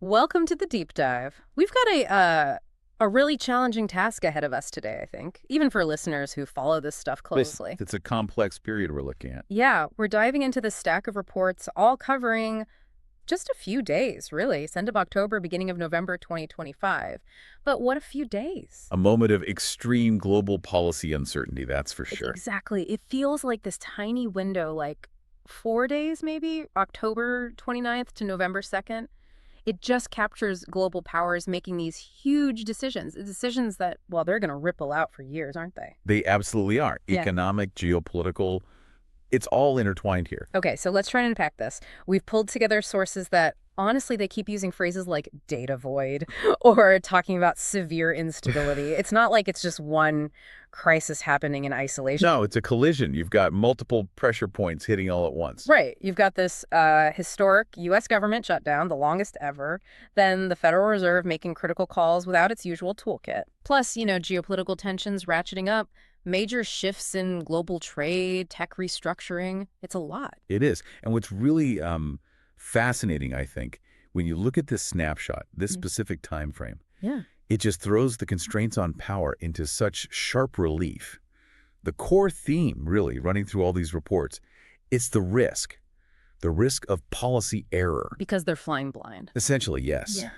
Welcome to the deep dive. We've got a really challenging task ahead of us today, I think, even for listeners who follow this stuff closely. It's a complex period we're looking at. Yeah, we're diving into the stack of reports, all covering just a few days, really. End of October, beginning of November 2025. But what a few days. A moment of extreme global policy uncertainty, that's for sure. Exactly. It feels like this tiny window, like 4 days maybe, October 29th to November 2nd. It just captures global powers making these huge decisions that, well, they're going to ripple out for years, aren't they? They absolutely are. Yeah. Economic, geopolitical, it's all intertwined here. Okay, so let's try and unpack this. We've pulled together sources that, honestly, they keep using phrases like data void or talking about severe instability. It's not like it's just one crisis happening in isolation. No, it's a collision. You've got multiple pressure points hitting all at once. Right. You've got this historic U.S. government shutdown, the longest ever. Then the Federal Reserve making critical calls without its usual toolkit. Plus, geopolitical tensions ratcheting up, major shifts in global trade, tech restructuring. It's a lot. It is. And what's really fascinating, I think, when you look at this snapshot, this specific time frame, Yeah. it just throws the constraints on power into such sharp relief. The core theme, really, running through all these reports, it's the risk of policy error. Because they're flying blind. Essentially, yes. Yeah.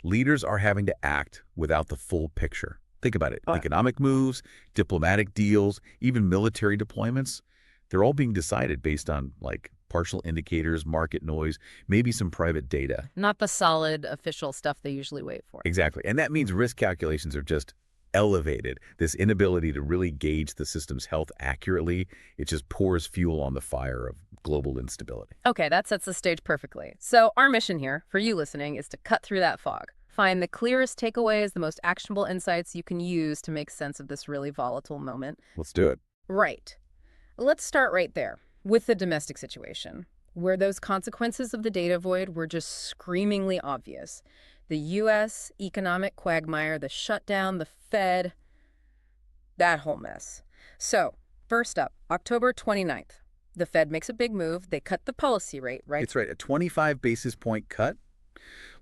Leaders are having to act without the full picture. Think about it. Economic moves, diplomatic deals, even military deployments, they're all being decided based on, like, partial indicators, market noise, maybe some private data. Not the solid official stuff they usually wait for. Exactly. And that means risk calculations are just elevated. This inability to really gauge the system's health accurately, it just pours fuel on the fire of global instability. Okay, that sets the stage perfectly. So our mission here, for you listening, is to cut through that fog. Find the clearest takeaways, the most actionable insights you can use to make sense of this really volatile moment. Let's do it. Right. Let's start right there with the domestic situation, where those consequences of the data void were just screamingly obvious. The U.S. economic quagmire, the shutdown, the Fed, that whole mess. So, first up, October 29th. The Fed makes a big move. They cut the policy rate, right? It's right. A 25 basis point cut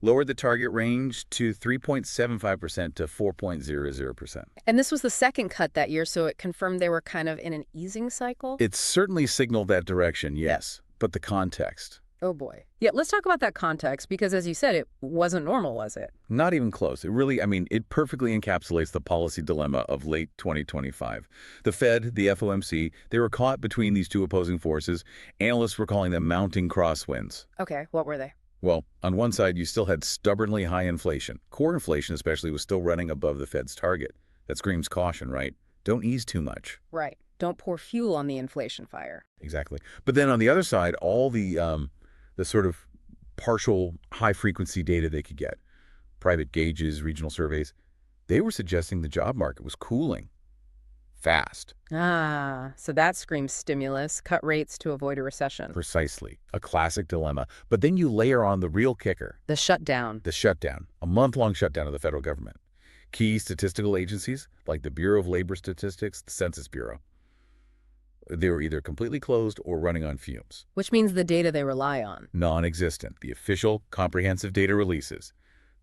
lowered the target range to 3.75% to 4.00%. And this was the second cut that year, so it confirmed they were kind of in an easing cycle? It certainly signaled that direction, yes. But the context? Oh boy. Yeah, let's talk about that context, because as you said, it wasn't normal, was it? Not even close. It really, it perfectly encapsulates the policy dilemma of late 2025. The Fed, the FOMC, they were caught between these two opposing forces. Analysts were calling them mounting crosswinds. Okay, what were they? Well, on one side, you still had stubbornly high inflation. Core inflation, especially, was still running above the Fed's target. That screams caution, right? Don't ease too much. Right. Don't pour fuel on the inflation fire. Exactly. But then on the other side, all the sort of partial high-frequency data they could get, private gauges, regional surveys, they were suggesting the job market was cooling fast. Ah, so that screams stimulus, cut rates to avoid a recession. Precisely. A classic dilemma. But then you layer on the real kicker. The shutdown. The shutdown. A month-long shutdown of the federal government. Key statistical agencies, like the Bureau of Labor Statistics, the Census Bureau, they were either completely closed or running on fumes. Which means the data they rely on. Non-existent. The official comprehensive data releases.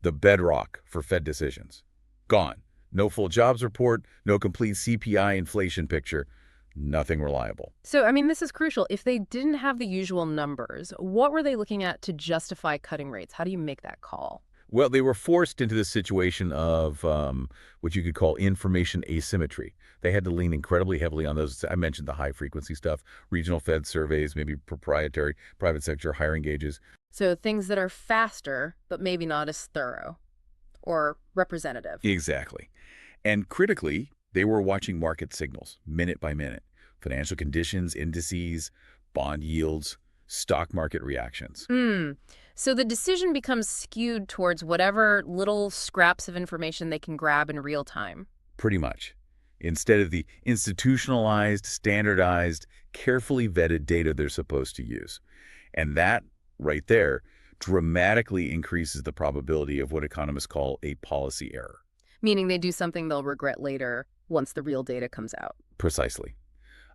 The bedrock for Fed decisions. Gone. No full jobs report, no complete CPI inflation picture, nothing reliable. So, this is crucial. If they didn't have the usual numbers, what were they looking at to justify cutting rates? How do you make that call? Well, they were forced into this situation of what you could call information asymmetry. They had to lean incredibly heavily on those. I mentioned the high-frequency stuff, regional Fed surveys, maybe proprietary, private sector hiring gauges. So things that are faster, but maybe not as thorough or representative. Exactly. And critically, they were watching market signals, minute by minute. Financial conditions, indices, bond yields, stock market reactions. So the decision becomes skewed towards whatever little scraps of information they can grab in real time. Pretty much. Instead of the institutionalized, standardized, carefully vetted data they're supposed to use. And that, right there, dramatically increases the probability of what economists call a policy error. Meaning they do something they'll regret later once the real data comes out. Precisely.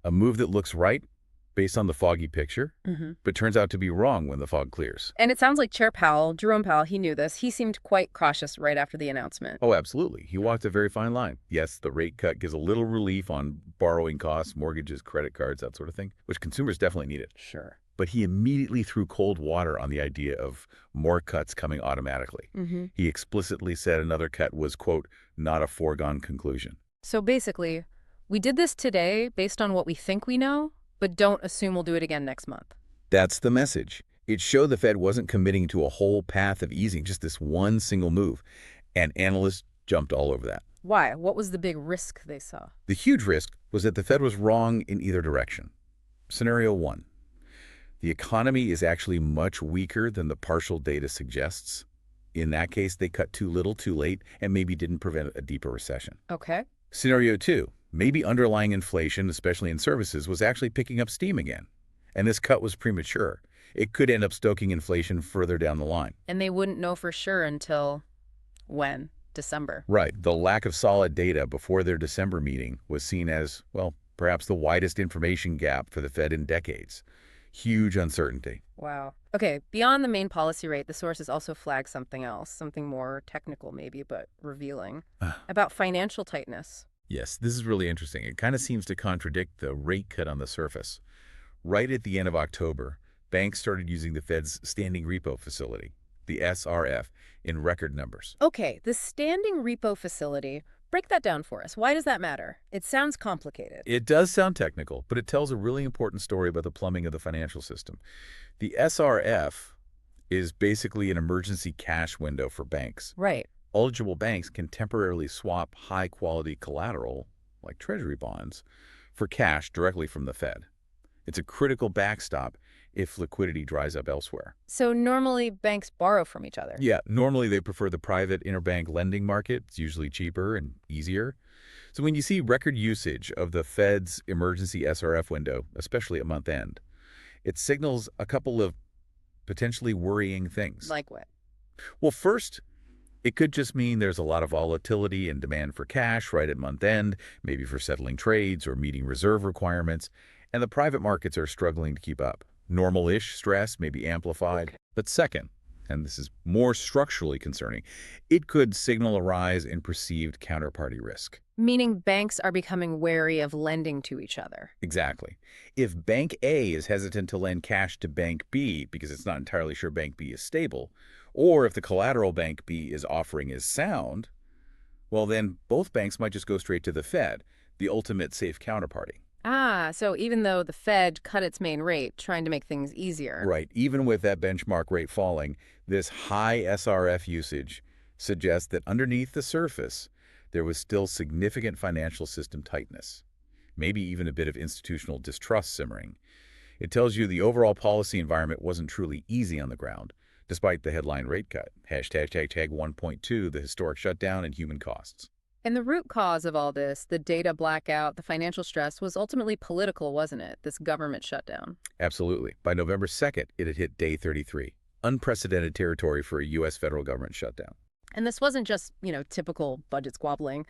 A move that looks right based on the foggy picture, but turns out to be wrong when the fog clears. And it sounds like Chair Powell, Jerome Powell, he knew this. He seemed quite cautious right after the announcement. Oh, absolutely. He walked a very fine line. Yes, the rate cut gives a little relief on borrowing costs, mortgages, credit cards, that sort of thing, which consumers definitely needed. Sure. But he immediately threw cold water on the idea of more cuts coming automatically. He explicitly said another cut was, quote, not a foregone conclusion. So basically, we did this today based on what we think we know, but don't assume we'll do it again next month. That's the message. It showed the Fed wasn't committing to a whole path of easing, just this one single move. And analysts jumped all over that. Why? What was the big risk they saw? The huge risk was that the Fed was wrong in either direction. Scenario 1. The economy is actually much weaker than the partial data suggests. In that case, they cut too little too late and maybe didn't prevent a deeper recession. Okay. Scenario 2. Maybe underlying inflation, especially in services, was actually picking up steam again. And this cut was premature. It could end up stoking inflation further down the line. And they wouldn't know for sure until when? December. Right. The lack of solid data before their December meeting was seen as, well, perhaps the widest information gap for the Fed in decades. Huge uncertainty. Wow. Okay, beyond the main policy rate, the sources also flag something else, something more technical maybe, but revealing, about financial tightness. Yes, this is really interesting. It kind of seems to contradict the rate cut on the surface. Right at the end of October, banks started using the Fed's standing repo facility, the SRF, in record numbers. Okay, the standing repo facility, break that down for us. Why does that matter? It sounds complicated. It does sound technical, but it tells a really important story about the plumbing of the financial system. The SRF is basically an emergency cash window for banks. Right. Eligible banks can temporarily swap high-quality collateral, like Treasury bonds, for cash directly from the Fed. It's a critical backstop if liquidity dries up elsewhere. So normally banks borrow from each other. Yeah, normally they prefer the private interbank lending market. It's usually cheaper and easier. So when you see record usage of the Fed's emergency SRF window, especially at month end, it signals a couple of potentially worrying things. Like what? Well, first, it could just mean there's a lot of volatility and demand for cash right at month end, maybe for settling trades or meeting reserve requirements, and the private markets are struggling to keep up. Normal-ish stress may be amplified. Okay. But second, and this is more structurally concerning, it could signal a rise in perceived counterparty risk. Meaning banks are becoming wary of lending to each other. Exactly. If Bank A is hesitant to lend cash to Bank B because it's not entirely sure Bank B is stable, or if the collateral Bank B is offering is sound, well then both banks might just go straight to the Fed, the ultimate safe counterparty. Ah, so even though the Fed cut its main rate, trying to make things easier. Right. Even with that benchmark rate falling, this high SRF usage suggests that underneath the surface, there was still significant financial system tightness, maybe even a bit of institutional distrust simmering. It tells you the overall policy environment wasn't truly easy on the ground, despite the headline rate cut. Hashtag 1.2, the historic shutdown and human costs. And the root cause of all this, the data blackout, the financial stress, was ultimately political, wasn't it? This government shutdown. Absolutely. By November 2nd, it had hit day 33. Unprecedented territory for a U.S. federal government shutdown. And this wasn't just, typical budget squabbling.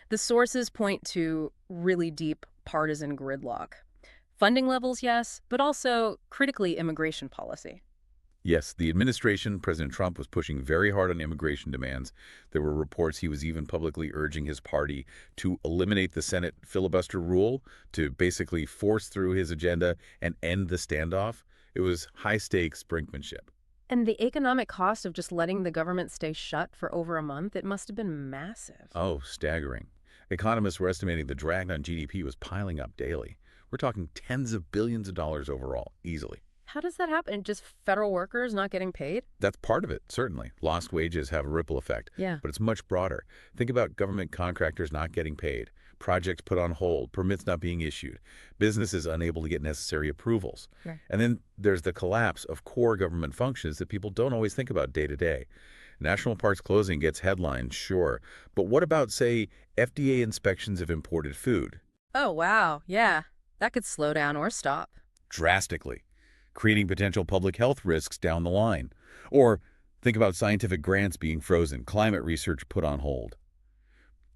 The sources point to really deep partisan gridlock. Funding levels, yes, but also, critically, immigration policy. Yes, the administration, President Trump, was pushing very hard on immigration demands. There were reports he was even publicly urging his party to eliminate the Senate filibuster rule, to basically force through his agenda and end the standoff. It was high-stakes brinkmanship. And the economic cost of just letting the government stay shut for over a month, it must have been massive. Oh, staggering. Economists were estimating the drag on GDP was piling up daily. We're talking tens of billions of dollars overall, easily. How does that happen? Just federal workers not getting paid? That's part of it, certainly. Lost wages have a ripple effect. Yeah. But it's much broader. Think about government contractors not getting paid, projects put on hold, permits not being issued, businesses unable to get necessary approvals. Right. And then there's the collapse of core government functions that people don't always think about day to day. National parks closing gets headlines, sure. But what about, say, FDA inspections of imported food? Oh, wow. Yeah. That could slow down or stop. Drastically, creating potential public health risks down the line. Or think about scientific grants being frozen, climate research put on hold.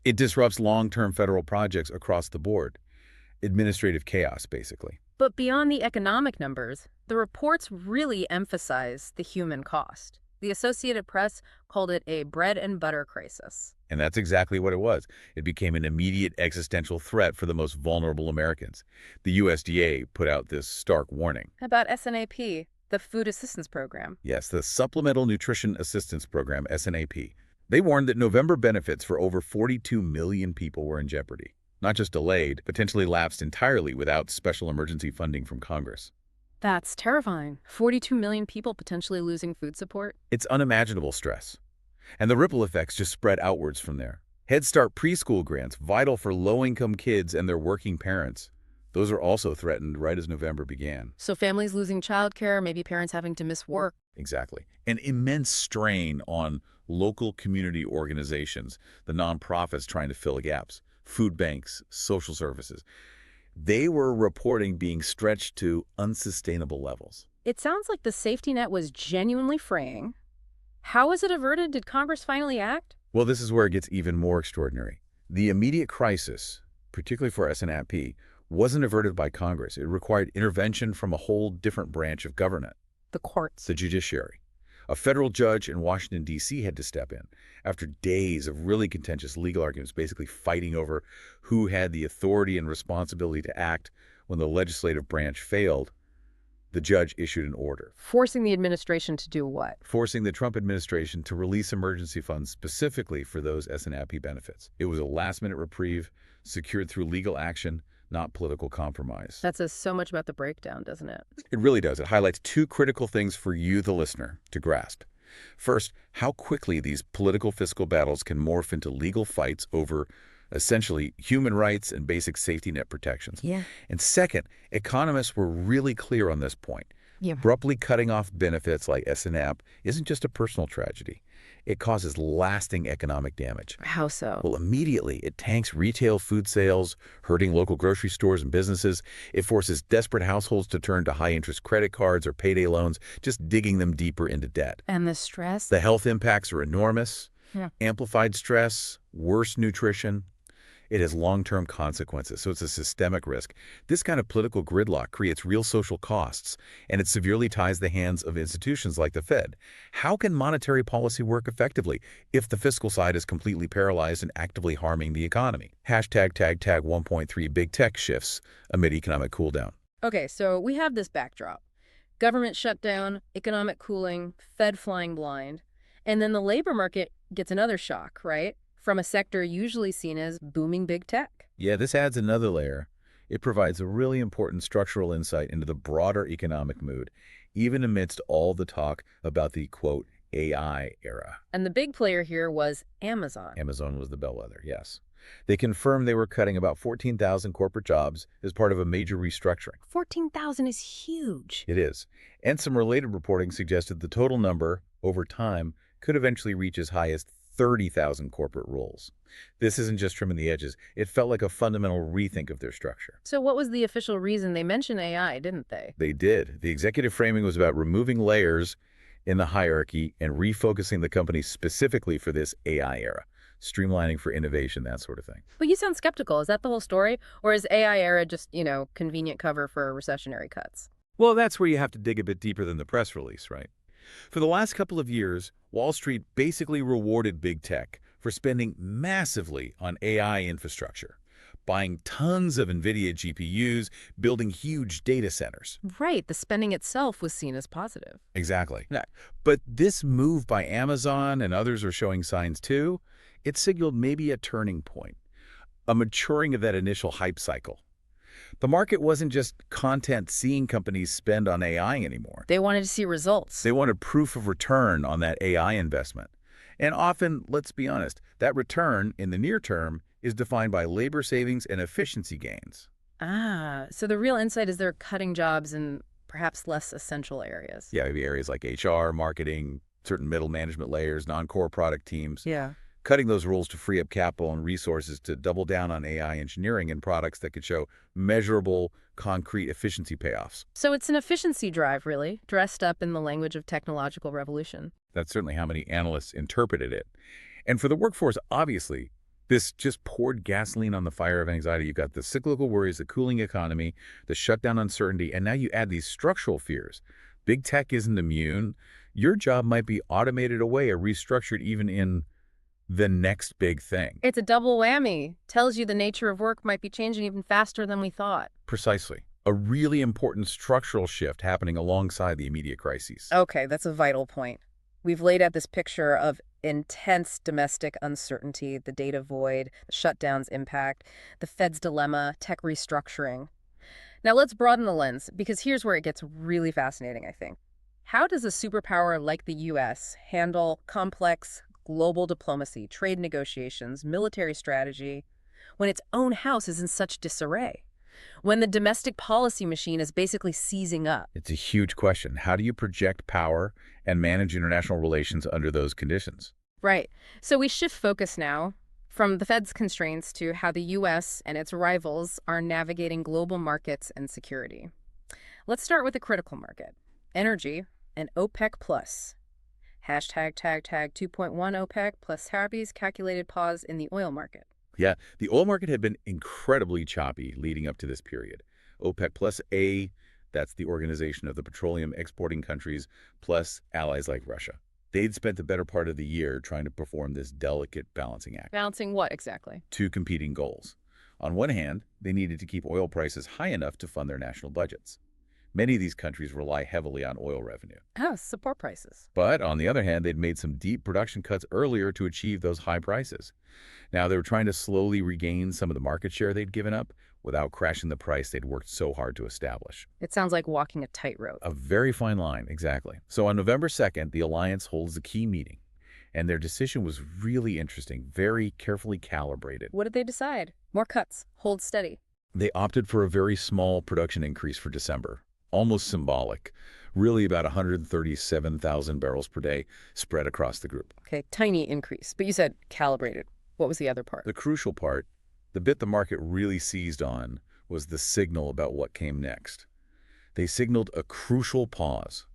It disrupts long-term federal projects across the board. Administrative chaos, basically. But beyond the economic numbers, the reports really emphasize the human cost. The Associated Press called it a bread and butter crisis. And that's exactly what it was. It became an immediate existential threat for the most vulnerable Americans. The USDA put out this stark warning. How about SNAP, the Food Assistance Program? Yes, the Supplemental Nutrition Assistance Program, SNAP. They warned that November benefits for over 42 million people were in jeopardy. Not just delayed, potentially lapsed entirely without special emergency funding from Congress. That's terrifying. 42 million people potentially losing food support. It's unimaginable stress. And the ripple effects just spread outwards from there. Head Start preschool grants, vital for low-income kids and their working parents. Those are also threatened right as November began. So families losing childcare, maybe parents having to miss work. Exactly. An immense strain on local community organizations, the nonprofits trying to fill gaps, food banks, social services. They were reporting being stretched to unsustainable levels. It sounds like the safety net was genuinely fraying. How was it averted? Did Congress finally act? Well, this is where it gets even more extraordinary. The immediate crisis, particularly for SNAP, wasn't averted by Congress. It required intervention from a whole different branch of government, The courts. the judiciary. A federal judge in Washington, D.C. had to step in after days of really contentious legal arguments, basically fighting over who had the authority and responsibility to act when the legislative branch failed. The judge issued an order, Forcing the administration to do what? forcing the Trump administration to release emergency funds specifically for those SNAP benefits. It was a last-minute reprieve secured through legal action, not political compromise. That says so much about the breakdown, doesn't it? It really does. It highlights two critical things for you, the listener, to grasp. First, how quickly these political fiscal battles can morph into legal fights over essentially human rights and basic safety net protections. Yeah. And second, economists were really clear on this point. Yeah. Abruptly cutting off benefits like SNAP isn't just a personal tragedy. It causes lasting economic damage. How so? Well, immediately, it tanks retail food sales, hurting local grocery stores and businesses. It forces desperate households to turn to high-interest credit cards or payday loans, just digging them deeper into debt. And the stress? The health impacts are enormous. Yeah. Amplified stress, worse nutrition. It has long-term consequences, so it's a systemic risk. This kind of political gridlock creates real social costs, and it severely ties the hands of institutions like the Fed. How can monetary policy work effectively if the fiscal side is completely paralyzed and actively harming the economy? Hashtag tag 1.3 big tech shifts amid economic cooldown. Okay, so we have this backdrop. Government shutdown, economic cooling, Fed flying blind. And then the labor market gets another shock, right? From a sector usually seen as booming big tech. Yeah, this adds another layer. It provides a really important structural insight into the broader economic mood, even amidst all the talk about the, quote, AI era. And the big player here was Amazon. Amazon was the bellwether, yes. They confirmed they were cutting about 14,000 corporate jobs as part of a major restructuring. 14,000 is huge. It is. And some related reporting suggested the total number, over time, could eventually reach as high as 30,000 corporate roles. This isn't just trimming the edges. It felt like a fundamental rethink of their structure. So what was the official reason? They mentioned AI, didn't they? They did. The executive framing was about removing layers in the hierarchy and refocusing the company specifically for this AI era, streamlining for innovation, that sort of thing. But you sound skeptical. Is that the whole story? Or is AI era just, convenient cover for recessionary cuts? Well, that's where you have to dig a bit deeper than the press release, right? For the last couple of years, Wall Street basically rewarded big tech for spending massively on AI infrastructure, buying tons of NVIDIA GPUs, building huge data centers. Right. The spending itself was seen as positive. Exactly. But this move by Amazon, and others are showing signs too, it signaled maybe a turning point, a maturing of that initial hype cycle. The market wasn't just content seeing companies spend on AI anymore. They wanted to see results. They wanted proof of return on that AI investment. And often, let's be honest, that return in the near term is defined by labor savings and efficiency gains. So the real insight is they're cutting jobs in perhaps less essential areas. Yeah, maybe areas like HR, marketing, certain middle management layers, non-core product teams. Yeah. Cutting those roles to free up capital and resources to double down on AI engineering and products that could show measurable, concrete efficiency payoffs. So it's an efficiency drive, really, dressed up in the language of technological revolution. That's certainly how many analysts interpreted it. And for the workforce, obviously, This just poured gasoline on the fire of anxiety. You've got the cyclical worries, the cooling economy, the shutdown uncertainty, and now you add these structural fears. Big tech isn't immune. Your job might be automated away or restructured even in the next big thing. It's a double whammy. Tells you the nature of work might be changing even faster than we thought. Precisely. A really important structural shift happening alongside the immediate crises. Okay, that's a vital point. We've laid out this picture of intense domestic uncertainty, the data void, the shutdown's impact, the Fed's dilemma, tech restructuring. Now let's broaden the lens, because here's where it gets really fascinating, I think. How does a superpower like the U.S. handle complex global diplomacy, trade negotiations, military strategy, when its own house is in such disarray? When the domestic policy machine is basically seizing up? It's a huge question. How do you project power and manage international relations under those conditions? Right. So we shift focus now from the Fed's constraints to how the U.S. and its rivals are navigating global markets and security. Let's start with the critical market, energy and OPEC+. Hashtag tag tag 2.1 OPEC plus Harvey's calculated pause in the oil market. Yeah, the oil market had been incredibly choppy leading up to this period. OPEC plus A, that's the organization of the petroleum exporting countries, plus allies like Russia. They'd spent the better part of the year trying to perform this delicate balancing act. Balancing what exactly? Two competing goals. On one hand, they needed to keep oil prices high enough to fund their national budgets. Many of these countries rely heavily on oil revenue. Oh, support prices. But on the other hand, they'd made some deep production cuts earlier to achieve those high prices. Now they were trying to slowly regain some of the market share they'd given up without crashing the price they'd worked so hard to establish. It sounds like walking a tightrope. A very fine line, exactly. So on November 2nd, the alliance holds a key meeting. And their decision was really interesting, very carefully calibrated. What did they decide? More cuts. Hold steady. They opted for a very small production increase for December. Almost symbolic, really about 137,000 barrels per day spread across the group. Okay, tiny increase. But you said calibrated. What was the other part? The crucial part, the bit the market really seized on, was the signal about what came next. They signaled a crucial pause.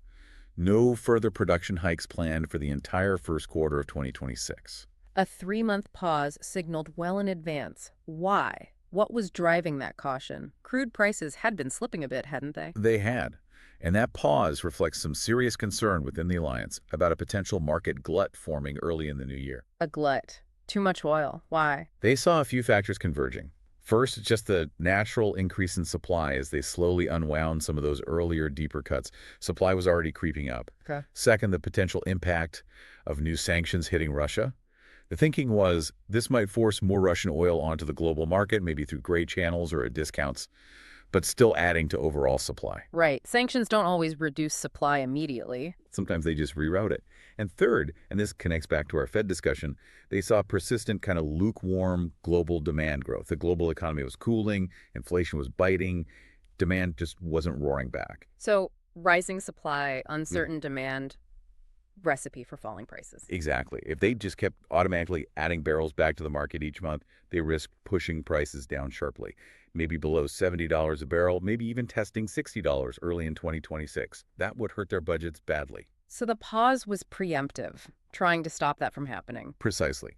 No further production hikes planned for the entire first quarter of 2026. A 3-month pause signaled well in advance. Why? What was driving that caution? Crude prices had been slipping a bit, hadn't they? They had. And that pause reflects some serious concern within the alliance about a potential market glut forming early in the new year. A glut. Too much oil. Why? They saw a few factors converging. First, just the natural increase in supply as they slowly unwound some of those earlier, deeper cuts. Supply was already creeping up. Okay. Second, the potential impact of new sanctions hitting Russia. The thinking was this might force more Russian oil onto the global market, maybe through gray channels or at discounts, but still adding to overall supply. Right. Sanctions don't always reduce supply immediately. Sometimes they just reroute it. And third, and this connects back to our Fed discussion, they saw persistent kind of lukewarm global demand growth. The global economy was cooling, inflation was biting, demand just wasn't roaring back. So rising supply, uncertain demand, recipe for falling prices. Exactly. If they just kept automatically adding barrels back to the market each month, they risked pushing prices down sharply, maybe below $70 a barrel, maybe even testing $60 early in 2026. That would hurt their budgets badly. So the pause was preemptive, trying to stop that from happening. Precisely.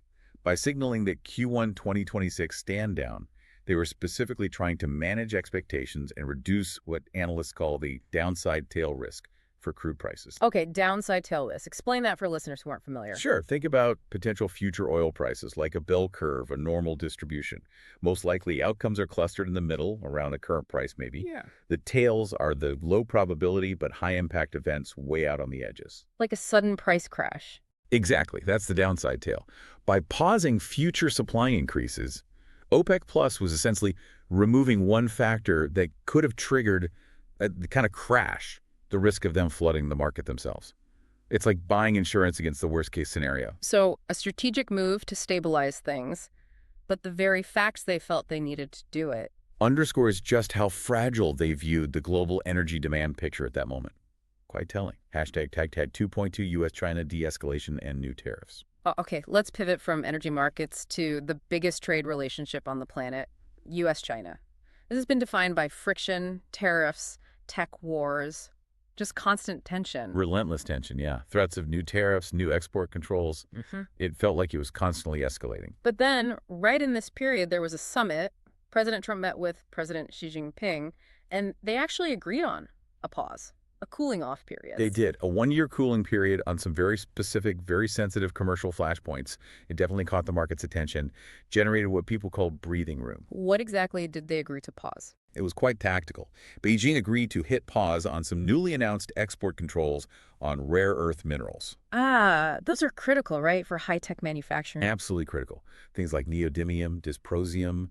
By signaling that Q1 2026 stand down, they were specifically trying to manage expectations and reduce what analysts call the downside tail risk for crude prices. Okay, downside tail risk. Explain that for listeners who aren't familiar. Sure. Think about potential future oil prices like a bell curve, a normal distribution. Most likely outcomes are clustered in the middle, around the current price maybe. Yeah. The tails are the low probability but high impact events way out on the edges. Like a sudden price crash. Exactly. That's the downside tail. By pausing future supply increases, OPEC Plus was essentially removing one factor that could have triggered a kind of crash, the risk of them flooding the market themselves. It's like buying insurance against the worst-case scenario. So a strategic move to stabilize things, but the very facts they felt they needed to do it Underscores just how fragile they viewed the global energy demand picture at that moment. Quite telling. Hashtag tag 2.2 U.S.-China de-escalation and new tariffs. Oh, okay, let's pivot from energy markets to the biggest trade relationship on the planet, U.S.-China. This has been defined by friction, tariffs, tech wars. Just constant tension. Relentless tension, yeah. Threats of new tariffs, new export controls. It felt like it was constantly escalating. But then, right in this period, there was a summit. President Trump met with President Xi Jinping, and they actually agreed on a pause, a cooling off period. They did. A one-year cooling period on some very specific, very sensitive commercial flashpoints. It definitely caught the market's attention, generated what people call breathing room. What exactly did they agree to pause? It was quite tactical. Beijing agreed to hit pause on some newly announced export controls on rare earth minerals. Ah, those are critical, right, for high-tech manufacturing? Absolutely critical. Things like neodymium, dysprosium,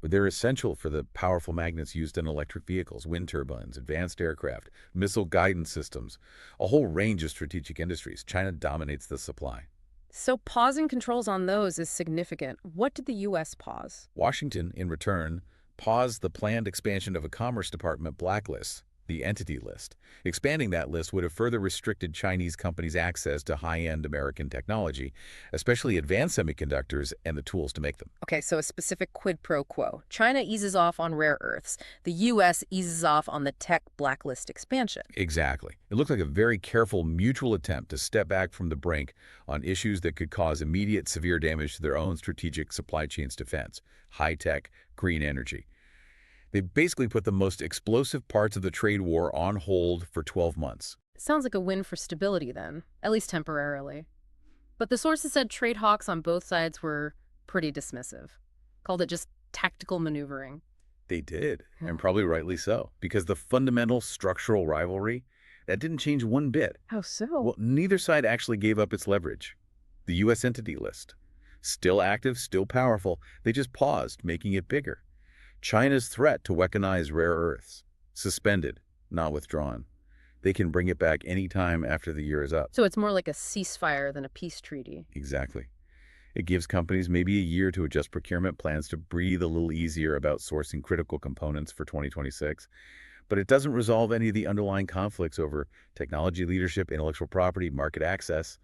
but they're essential for the powerful magnets used in electric vehicles, wind turbines, advanced aircraft, missile guidance systems, a whole range of strategic industries. China dominates the supply. So pausing controls on those is significant. What did the U.S. pause? Washington, in return, paused the planned expansion of a Commerce Department blacklist, the Entity List. Expanding that list would have further restricted Chinese companies' access to high-end American technology, especially advanced semiconductors and the tools to make them. Okay, so a specific quid pro quo. China eases off on rare earths. The U.S. eases off on the tech blacklist expansion. Exactly. It looked like a very careful mutual attempt to step back from the brink on issues that could cause immediate severe damage to their own strategic supply chain's defense, high-tech, green energy. They basically put the most explosive parts of the trade war on hold for 12 months. Sounds like a win for stability then, at least temporarily. But the sources said trade hawks on both sides were pretty dismissive, called it just tactical maneuvering. They did, and probably rightly so, because the fundamental structural rivalry, that didn't change one bit. How so? Well, neither side actually gave up its leverage. The U.S. Entity List, still active, still powerful, they just paused, making it bigger. China's threat to weaponize rare earths, suspended, not withdrawn. They can bring it back any time after the year is up. So it's more like a ceasefire than a peace treaty. Exactly. It gives companies maybe a year to adjust procurement plans to breathe a little easier about sourcing critical components for 2026. But it doesn't resolve any of the underlying conflicts over technology leadership, intellectual property, market access.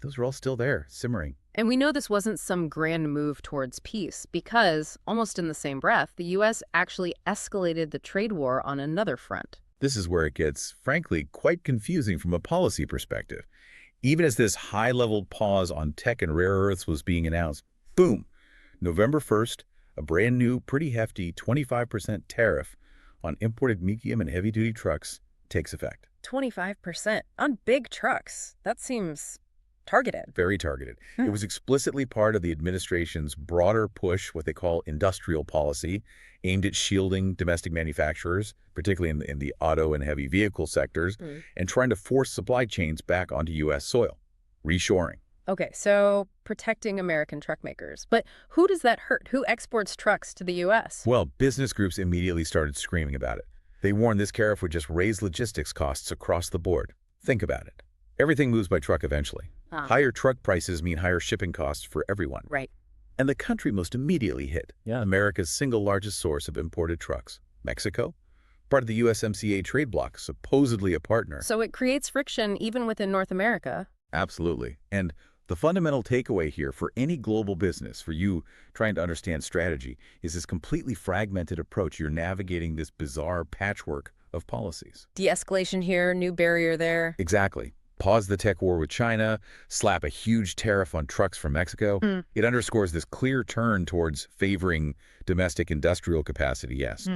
Those are all still there, simmering. And we know this wasn't some grand move towards peace because, almost in the same breath, the U.S. actually escalated the trade war on another front. This is where it gets, frankly, quite confusing from a policy perspective. Even as this high-level pause on tech and rare earths was being announced, boom, November 1st, a brand new, pretty hefty 25% tariff on imported medium and heavy-duty trucks takes effect. 25% on big trucks. That seems targeted. Very targeted. It was explicitly part of the administration's broader push, what they call industrial policy, aimed at shielding domestic manufacturers, particularly in the auto and heavy vehicle sectors, and trying to force supply chains back onto U.S. soil. Reshoring. Okay, so protecting American truck makers. But who does that hurt? Who exports trucks to the U.S.? Well, business groups immediately started screaming about it. They warned this tariff would just raise logistics costs across the board. Think about it. Everything moves by truck eventually. Higher truck prices mean higher shipping costs for everyone. Right. And the country most immediately hit, America's single largest source of imported trucks, Mexico, part of the USMCA trade bloc, supposedly a partner. So it creates friction even within North America. Absolutely. And the fundamental takeaway here for any global business, for you trying to understand strategy, is this completely fragmented approach. You're navigating this bizarre patchwork of policies. De-escalation here, new barrier there. Exactly. Pause the tech war with China, slap a huge tariff on trucks from Mexico. It underscores this clear turn towards favoring domestic industrial capacity, yes.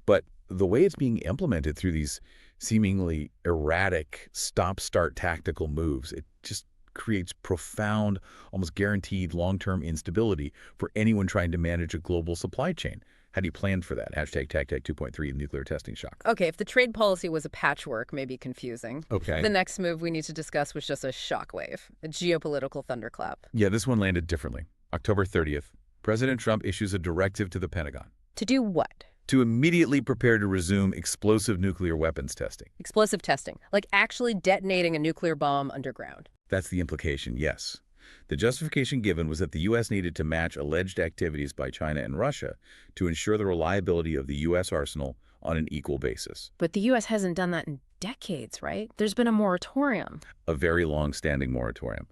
But the way it's being implemented through these seemingly erratic stop-start tactical moves, it just creates profound, almost guaranteed long-term instability for anyone trying to manage a global supply chain. How do you plan for that? Hashtag TACTAC 2.3, nuclear testing shock. Okay, if the trade policy was a patchwork, maybe confusing. Okay. The next move we need to discuss was just a shockwave, a geopolitical thunderclap. Yeah, this one landed differently. October 30th, President Trump issues a directive to the Pentagon. To do what? To immediately prepare to resume explosive nuclear weapons testing. Explosive testing, like actually detonating a nuclear bomb underground. That's the implication, yes. The justification given was that the U.S. needed to match alleged activities by China and Russia to ensure the reliability of the U.S. arsenal on an equal basis. But the U.S. hasn't done that in decades, right? There's been a moratorium. A very long-standing moratorium.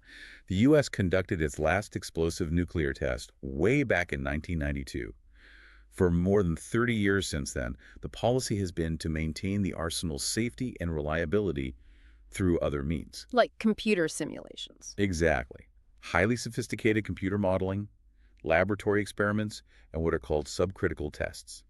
The U.S. conducted its last explosive nuclear test way back in 1992. For more than 30 years since then, the policy has been to maintain the arsenal's safety and reliability through other means. Like computer simulations. Exactly. Highly sophisticated computer modeling, laboratory experiments, and what are called subcritical tests.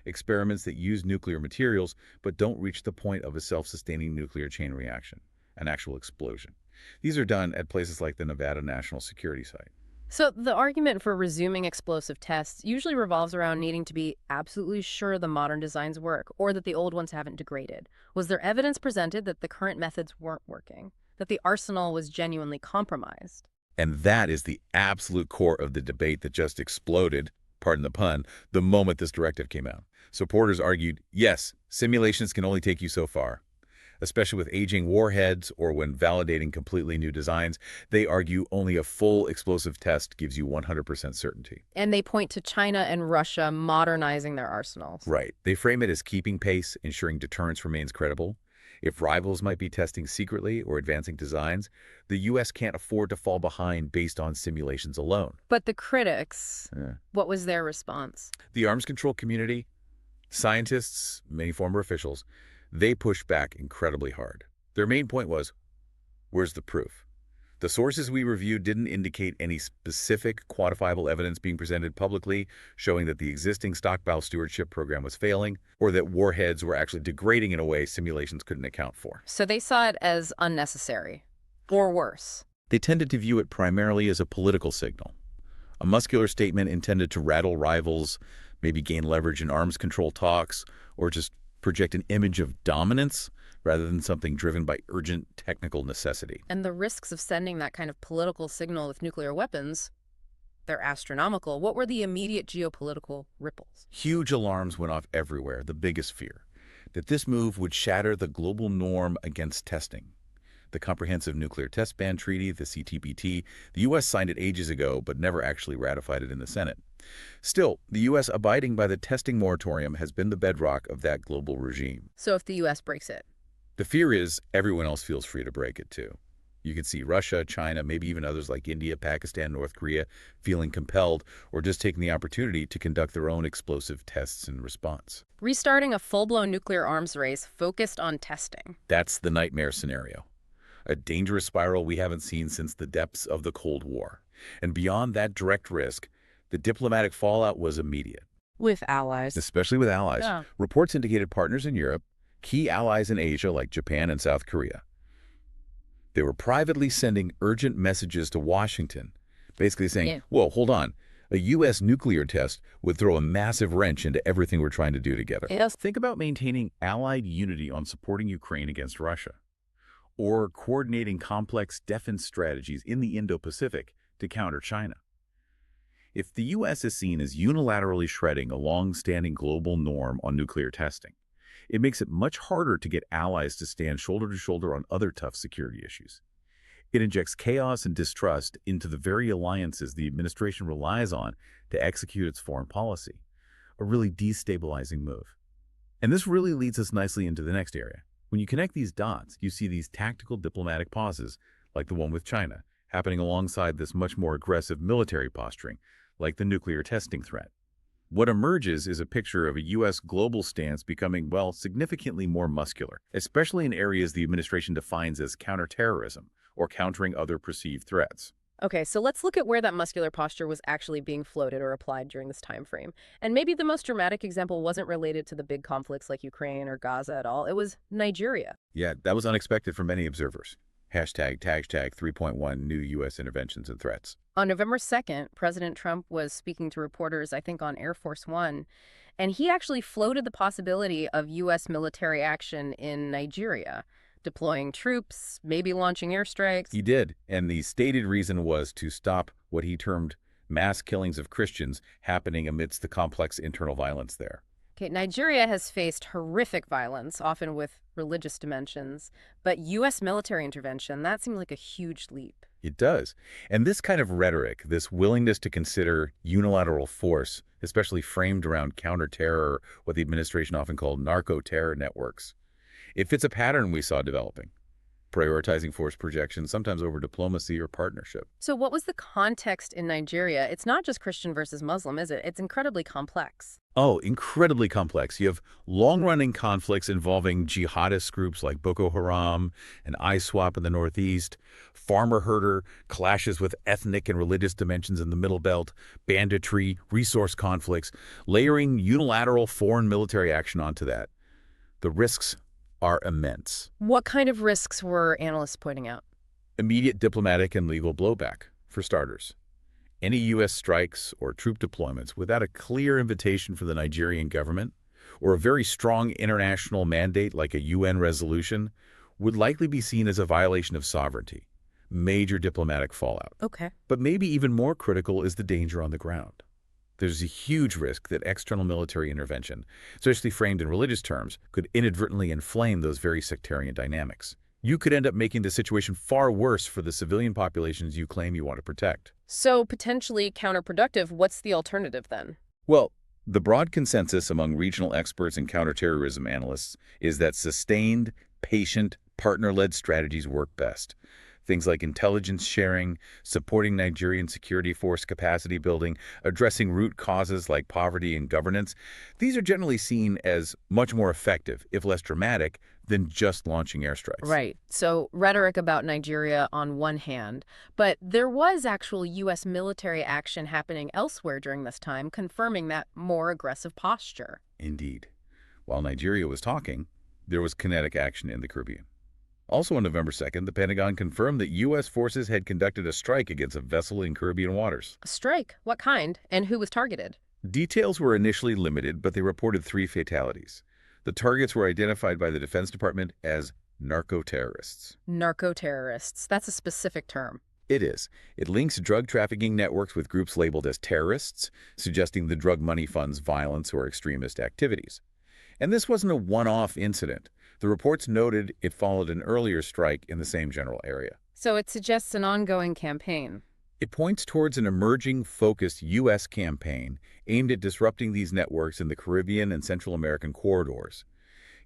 Experiments that use nuclear materials but don't reach the point of a self-sustaining nuclear chain reaction, an actual explosion. These are done at places like the Nevada National Security Site. So the argument for resuming explosive tests usually revolves around needing to be absolutely sure the modern designs work or that the old ones haven't degraded. Was there evidence presented that the current methods weren't working, that the arsenal was genuinely compromised? And that is the absolute core of the debate that just exploded, pardon the pun, the moment this directive came out. Supporters argued, yes, simulations can only take you so far. Especially with aging warheads or when validating completely new designs, they argue only a full explosive test gives you 100% certainty. And they point to China and Russia modernizing their arsenals. Right. They frame it as keeping pace, ensuring deterrence remains credible. If rivals might be testing secretly or advancing designs, the U.S. can't afford to fall behind based on simulations alone. But the critics, what was their response? The arms control community, scientists, many former officials, they pushed back incredibly hard. Their main point was, where's the proof? The sources we reviewed didn't indicate any specific quantifiable evidence being presented publicly showing that the existing stockpile stewardship program was failing or that warheads were actually degrading in a way simulations couldn't account for. So they saw it as unnecessary, or worse. They tended to view it primarily as a political signal, a muscular statement intended to rattle rivals, maybe gain leverage in arms control talks, or just project an image of dominance rather than something driven by urgent technical necessity. And the risks of sending that kind of political signal with nuclear weapons, they're astronomical. What were the immediate geopolitical ripples? Huge alarms went off everywhere, the biggest fear, that this move would shatter the global norm against testing. The Comprehensive Nuclear Test Ban Treaty, the CTBT, the U.S. signed it ages ago but never actually ratified it in the Senate. Still, the U.S. abiding by the testing moratorium has been the bedrock of that global regime. So if the U.S. breaks it? The fear is everyone else feels free to break it too. You can see Russia, China, maybe even others like India, Pakistan, North Korea feeling compelled or just taking the opportunity to conduct their own explosive tests in response. Restarting a full-blown nuclear arms race focused on testing. That's the nightmare scenario. A dangerous spiral we haven't seen since the depths of the Cold War. And beyond that direct risk, the diplomatic fallout was immediate. With allies. Especially with allies. Yeah. Reports indicated partners in Europe, key allies in Asia like Japan and South Korea. They were privately sending urgent messages to Washington, basically saying, whoa, hold on. A U.S. nuclear test would throw a massive wrench into everything we're trying to do together. Yes. Think about maintaining allied unity on supporting Ukraine against Russia, or coordinating complex defense strategies in the Indo-Pacific to counter China. If the U.S. is seen as unilaterally shredding a long-standing global norm on nuclear testing, it makes it much harder to get allies to stand shoulder to shoulder on other tough security issues. It injects chaos and distrust into the very alliances the administration relies on to execute its foreign policy, a really destabilizing move. And this really leads us nicely into the next area. When you connect these dots, you see these tactical diplomatic pauses, like the one with China, happening alongside this much more aggressive military posturing, like the nuclear testing threat. What emerges is a picture of a U.S. global stance becoming, well, significantly more muscular, especially in areas the administration defines as counterterrorism or countering other perceived threats. Okay, so let's look at where that muscular posture was actually being floated or applied during this time frame. And maybe the most dramatic example wasn't related to the big conflicts like Ukraine or Gaza at all. It was Nigeria. Yeah, that was unexpected for many observers. Hashtag 3.1 new U.S. interventions and threats. On November 2nd, President Trump was speaking to reporters, I think on Air Force One, and he actually floated the possibility of U.S. military action in Nigeria, deploying troops, maybe launching airstrikes. He did, and the stated reason was to stop what he termed mass killings of Christians happening amidst the complex internal violence there. Okay, Nigeria has faced horrific violence, often with religious dimensions, but U.S. military intervention, that seemed like a huge leap. It does. And this kind of rhetoric, this willingness to consider unilateral force, especially framed around counter-terror, what the administration often called narco-terror networks, it fits a pattern we saw developing. prioritizing force projection, sometimes over diplomacy or partnership. So what was the context in Nigeria? It's not just Christian versus Muslim, is it? It's incredibly complex. Oh, incredibly complex. You have long-running conflicts involving jihadist groups like Boko Haram and ISWAP in the northeast, farmer-herder clashes with ethnic and religious dimensions in the Middle Belt, banditry, resource conflicts, layering unilateral foreign military action onto that. The risks are immense. What kind of risks were analysts pointing out? Immediate diplomatic and legal blowback, for starters. Any U.S. strikes or troop deployments without a clear invitation from the Nigerian government or a very strong international mandate like a UN resolution would likely be seen as a violation of sovereignty. Major diplomatic fallout. Okay. But maybe even more critical is the danger on the ground. There's a huge risk that external military intervention, especially framed in religious terms, could inadvertently inflame those very sectarian dynamics. You could end up making the situation far worse for the civilian populations you claim you want to protect. So potentially counterproductive, what's the alternative then? Well, the broad consensus among regional experts and counterterrorism analysts is that sustained, patient, partner-led strategies work best. Things like intelligence sharing, supporting Nigerian security force capacity building, addressing root causes like poverty and governance. These are generally seen as much more effective, if less dramatic, than just launching airstrikes. Right. So rhetoric about Nigeria on one hand, but there was actual U.S. military action happening elsewhere during this time, confirming that more aggressive posture. Indeed. While Nigeria was talking, there was kinetic action in the Caribbean. Also on November 2nd, the Pentagon confirmed that U.S. forces had conducted a strike against a vessel in Caribbean waters. A strike? What kind? And who was targeted? Details were initially limited, but they reported 3 fatalities. The targets were identified by the Defense Department as narco-terrorists. Narco-terrorists. That's a specific term. It is. It links drug trafficking networks with groups labeled as terrorists, suggesting the drug money funds violence or extremist activities. And this wasn't a one-off incident. The reports noted it followed an earlier strike in the same general area. So it suggests an ongoing campaign. It points towards an emerging, focused U.S. campaign aimed at disrupting these networks in the Caribbean and Central American corridors,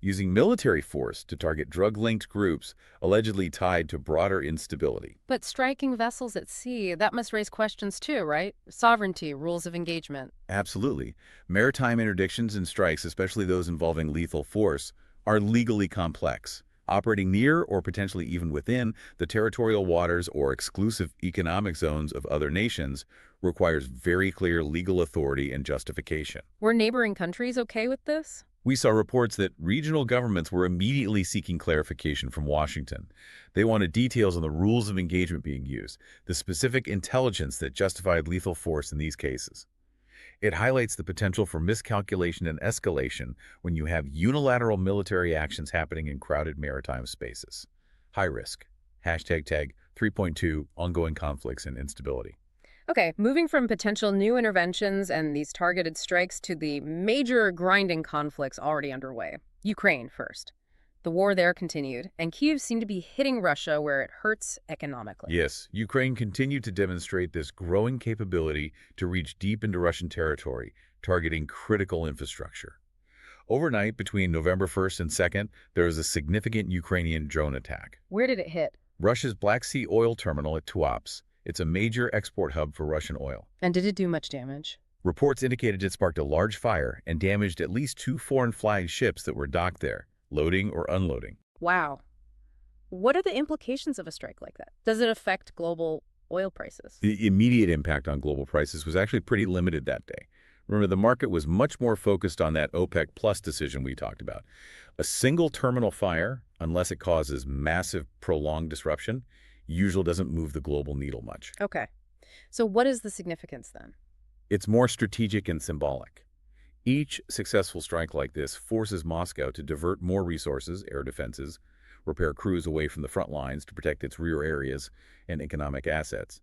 using military force to target drug-linked groups allegedly tied to broader instability. But striking vessels at sea, that must raise questions too, right? Sovereignty, rules of engagement. Absolutely. Maritime interdictions and strikes, especially those involving lethal force, are legally complex. Operating near or potentially even within the territorial waters or exclusive economic zones of other nations requires very clear legal authority and justification. Were neighboring countries okay with this? We saw reports that regional governments were immediately seeking clarification from Washington. They wanted details on the rules of engagement being used, the specific intelligence that justified lethal force in these cases. It highlights the potential for miscalculation and escalation when you have unilateral military actions happening in crowded maritime spaces. High risk. Hashtag tag 3.2 ongoing conflicts and instability. Okay, moving from potential new interventions and these targeted strikes to the major grinding conflicts already underway. Ukraine first. The war there continued, and Kyiv seemed to be hitting Russia where it hurts economically. Yes, Ukraine continued to demonstrate this growing capability to reach deep into Russian territory, targeting critical infrastructure. Overnight, between November 1st and 2nd, there was a significant Ukrainian drone attack. Where did it hit? Russia's Black Sea oil terminal at Tuapse. It's a major export hub for Russian oil. And did it do much damage? Reports indicated it sparked a large fire and damaged at least 2 foreign-flagged ships that were docked there, loading or unloading. Wow. What are the implications of a strike like that? Does it affect global oil prices? The immediate impact on global prices was actually pretty limited that day. Remember, the market was much more focused on that OPEC Plus decision we talked about. A single terminal fire, unless it causes massive prolonged disruption, usually doesn't move the global needle much. Okay. So what is the significance then? It's more strategic and symbolic. Each successful strike like this forces Moscow to divert more resources, air defenses, repair crews away from the front lines to protect its rear areas and economic assets.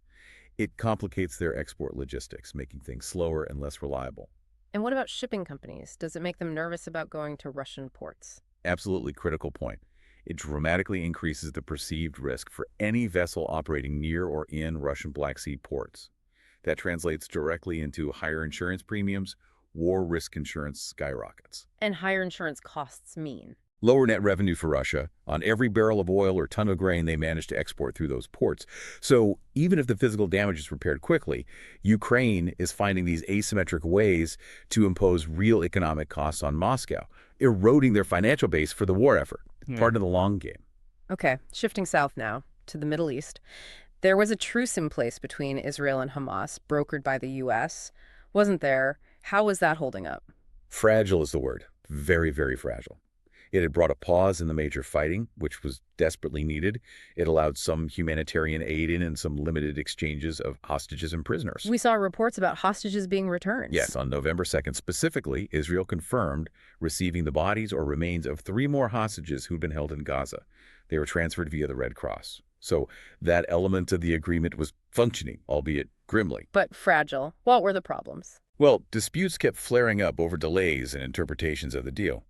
It complicates their export logistics, making things slower and less reliable. And what about shipping companies? Does it make them nervous about going to Russian ports? Absolutely critical point. It dramatically increases the perceived risk for any vessel operating near or in Russian Black Sea ports. That translates directly into higher insurance premiums. War risk insurance skyrockets. And higher insurance costs mean? Lower net revenue for Russia on every barrel of oil or ton of grain they managed to export through those ports. So even if the physical damage is repaired quickly, Ukraine is finding these asymmetric ways to impose real economic costs on Moscow, eroding their financial base for the war effort. Part of the long game. Okay, shifting south now to the Middle East. There was a truce in place between Israel and Hamas, brokered by the U.S. Wasn't there? How was that holding up? Fragile is the word. Very, very fragile. It had brought a pause in the major fighting, which was desperately needed. It allowed some humanitarian aid in and some limited exchanges of hostages and prisoners. We saw reports about hostages being returned. Yes, on November 2nd specifically, Israel confirmed receiving the bodies or remains of 3 more hostages who'd been held in Gaza. They were transferred via the Red Cross. So that element of the agreement was functioning, albeit grimly. But fragile. What were the problems? Well, disputes kept flaring up over delays and interpretations of the deal.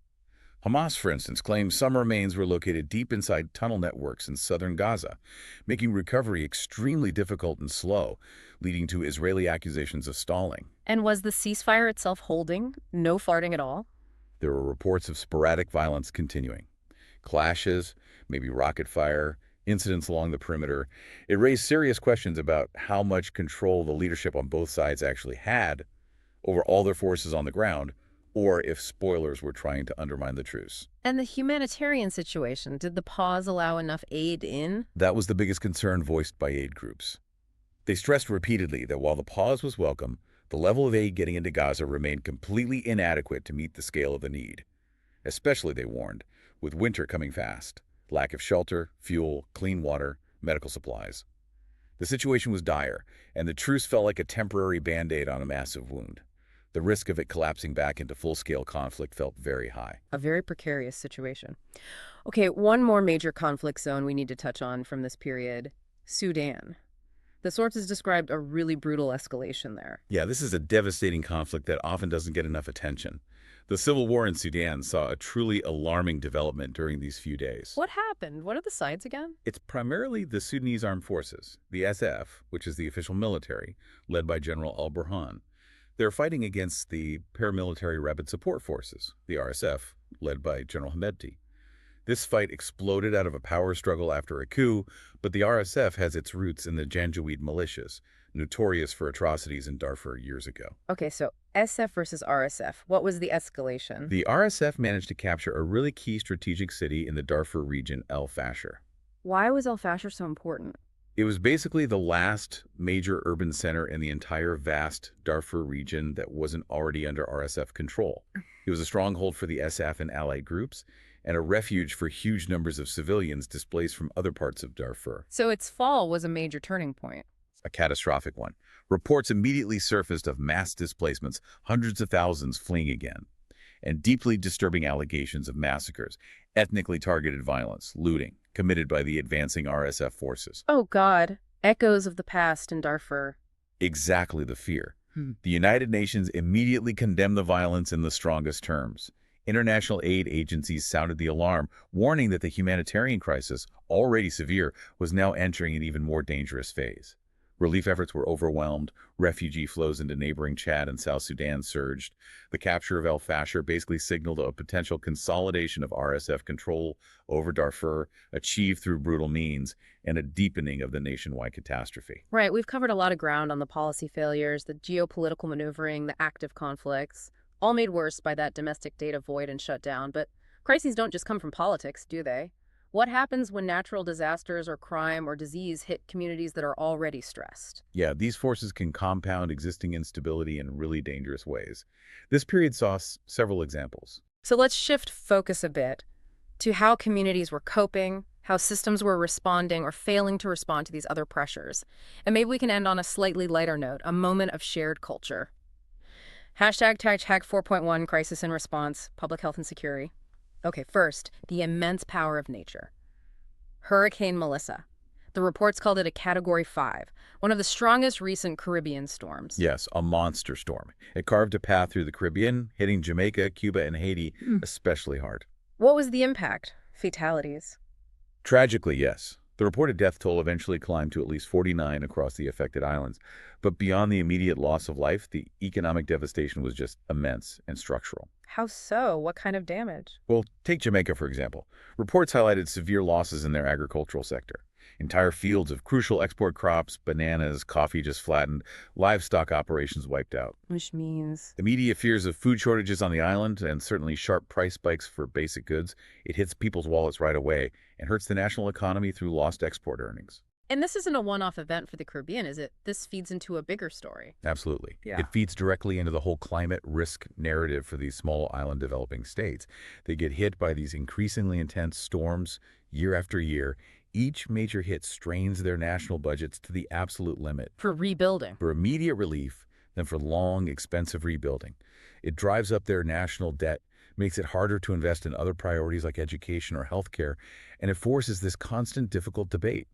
Hamas, for instance, claims some remains were located deep inside tunnel networks in southern Gaza, making recovery extremely difficult and slow, leading to Israeli accusations of stalling. And was the ceasefire itself holding? No farting at all? There were reports of sporadic violence continuing. Clashes, maybe rocket fire, incidents along the perimeter. It raised serious questions about how much control the leadership on both sides actually had over all their forces on the ground, or if spoilers were trying to undermine the truce. And the humanitarian situation, did the pause allow enough aid in? That was the biggest concern voiced by aid groups. They stressed repeatedly that while the pause was welcome, the level of aid getting into Gaza remained completely inadequate to meet the scale of the need. Especially, they warned, with winter coming fast, lack of shelter, fuel, clean water, medical supplies. The situation was dire, and the truce felt like a temporary Band-Aid on a massive wound. The risk of it collapsing back into full-scale conflict felt very high. A very precarious situation. Okay, one more major conflict zone we need to touch on from this period, Sudan. The sources described a really brutal escalation there. Yeah, this is a devastating conflict that often doesn't get enough attention. The civil war in Sudan saw a truly alarming development during these few days. What happened? What are the sides again? It's primarily the Sudanese Armed Forces, the SF, which is the official military, led by General al-Burhan. They're fighting against the paramilitary Rapid Support Forces, the RSF, led by General Hemedti. This fight exploded out of a power struggle after a coup, but the RSF has its roots in the Janjaweed militias, notorious for atrocities in Darfur years ago. Okay, so SF versus RSF. What was the escalation? The RSF managed to capture a really key strategic city in the Darfur region, El Fasher. Why was El Fasher so important? It was basically the last major urban center in the entire vast Darfur region that wasn't already under RSF control. It was a stronghold for the SF and allied groups, and a refuge for huge numbers of civilians displaced from other parts of Darfur. So its fall was a major turning point. A catastrophic one. Reports immediately surfaced of mass displacements, hundreds of thousands fleeing again, and deeply disturbing allegations of massacres, ethnically targeted violence, looting, committed by the advancing RSF forces. Oh, God. Echoes of the past in Darfur. Exactly the fear. The United Nations immediately condemned the violence in the strongest terms. International aid agencies sounded the alarm, warning that the humanitarian crisis, already severe, was now entering an even more dangerous phase. Relief efforts were overwhelmed, refugee flows into neighboring Chad and South Sudan surged. The capture of El Fasher basically signaled a potential consolidation of RSF control over Darfur, achieved through brutal means, and a deepening of the nationwide catastrophe. Right, we've covered a lot of ground on the policy failures, the geopolitical maneuvering, the active conflicts, all made worse by that domestic data void and shutdown. But crises don't just come from politics, do they? What happens when natural disasters or crime or disease hit communities that are already stressed? Yeah, these forces can compound existing instability in really dangerous ways. This period saw several examples. So let's shift focus a bit to how communities were coping, how systems were responding or failing to respond to these other pressures. And maybe we can end on a slightly lighter note, a moment of shared culture. Hashtag 4.1, crisis and response, public health and security. Okay, first, the immense power of nature. Hurricane Melissa. The reports called it a Category 5, one of the strongest recent Caribbean storms. Yes, a monster storm. It carved a path through the Caribbean, hitting Jamaica, Cuba, and Haiti especially hard. What was the impact? Fatalities. Tragically, yes. The reported death toll eventually climbed to at least 49 across the affected islands. But beyond the immediate loss of life, the economic devastation was just immense and structural. How so? What kind of damage? Well, take Jamaica, for example. Reports highlighted severe losses in their agricultural sector. Entire fields of crucial export crops, bananas, coffee just flattened, livestock operations wiped out. Which means... Immediate fears of food shortages on the island and certainly sharp price spikes for basic goods, it hits people's wallets right away and hurts the national economy through lost export earnings. And this isn't a one-off event for the Caribbean, is it? This feeds into a bigger story. Absolutely. Yeah. It feeds directly into the whole climate risk narrative for these small island developing states. They get hit by these increasingly intense storms year after year. Each major hit strains their national budgets to the absolute limit. For rebuilding. For immediate relief, than for long, expensive rebuilding. It drives up their national debt, makes it harder to invest in other priorities like education or healthcare, and it forces this constant, difficult debate.